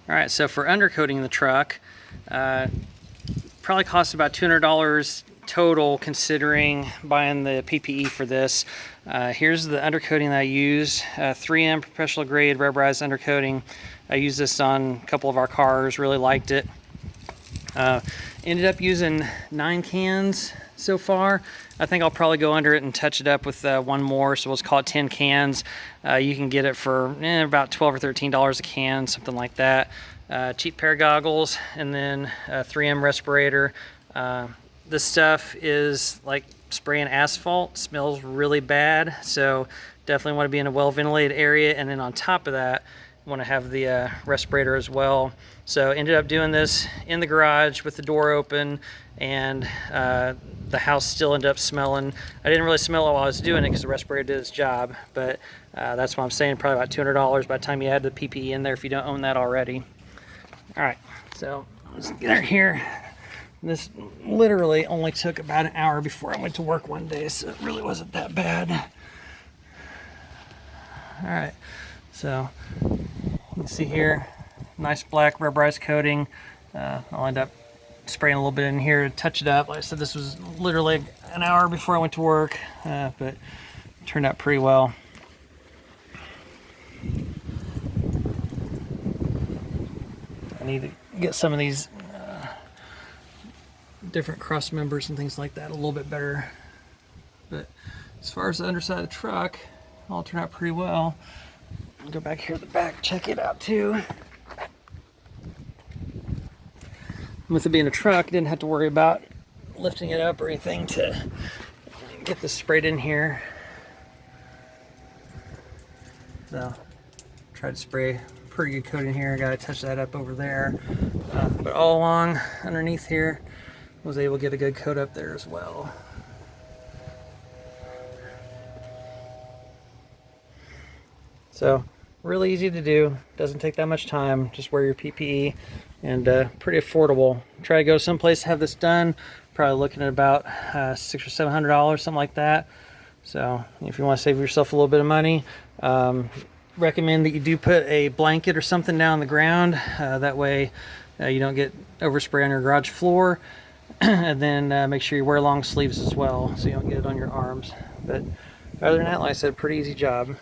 All right, so for undercoating the truck, probably costs about $200 total considering buying the PPE for this. Here's the undercoating that I use, 3M professional grade rubberized undercoating. I used this on a couple of our cars, really liked it. Ended up using 9 cans so far. I think I'll probably go under it and touch it up with one more, so let's call it 10 cans. You can get it for about $12 or $13 a can, something like that. Cheap pair of goggles, and then a 3M respirator. This stuff is like spraying asphalt, smells really bad, so definitely want to be in a well ventilated area, and then on top of that want to have the respirator as well. So ended up doing this in the garage with the door open, and the house still ended up smelling. I didn't really smell it while I was doing it because the respirator did its job, but that's why I'm saying probably about $200 by the time you add the PPE in there if you don't own that already. All right, so let's get her here. This literally only took about an hour before I went to work one day, so it really wasn't that bad. All right, so you can see here, nice black rubberized coating. I'll end up spraying a little bit in here to touch it up. Like I said, this was literally an hour before I went to work, but it turned out pretty well. I need to get some of these different cross members and things like that a little bit better. But as far as the underside of the truck, all turned out pretty well. I'll go back here at the back, check it out too. With it being a truck, didn't have to worry about lifting it up or anything to get this sprayed in here. So tried to spray pretty good coat in here. Got to touch that up over there, but all along underneath here, was able to get a good coat up there as well. So really easy to do, doesn't take that much time, just wear your PPE, and pretty affordable. Try to go someplace to have this done, probably looking at about $600 or $700, something like that. So if you want to save yourself a little bit of money, recommend that you do put a blanket or something down on the ground. That way you don't get overspray on your garage floor. And then make sure you wear long sleeves as well so you don't get it on your arms. But other than that, like I said, pretty easy job.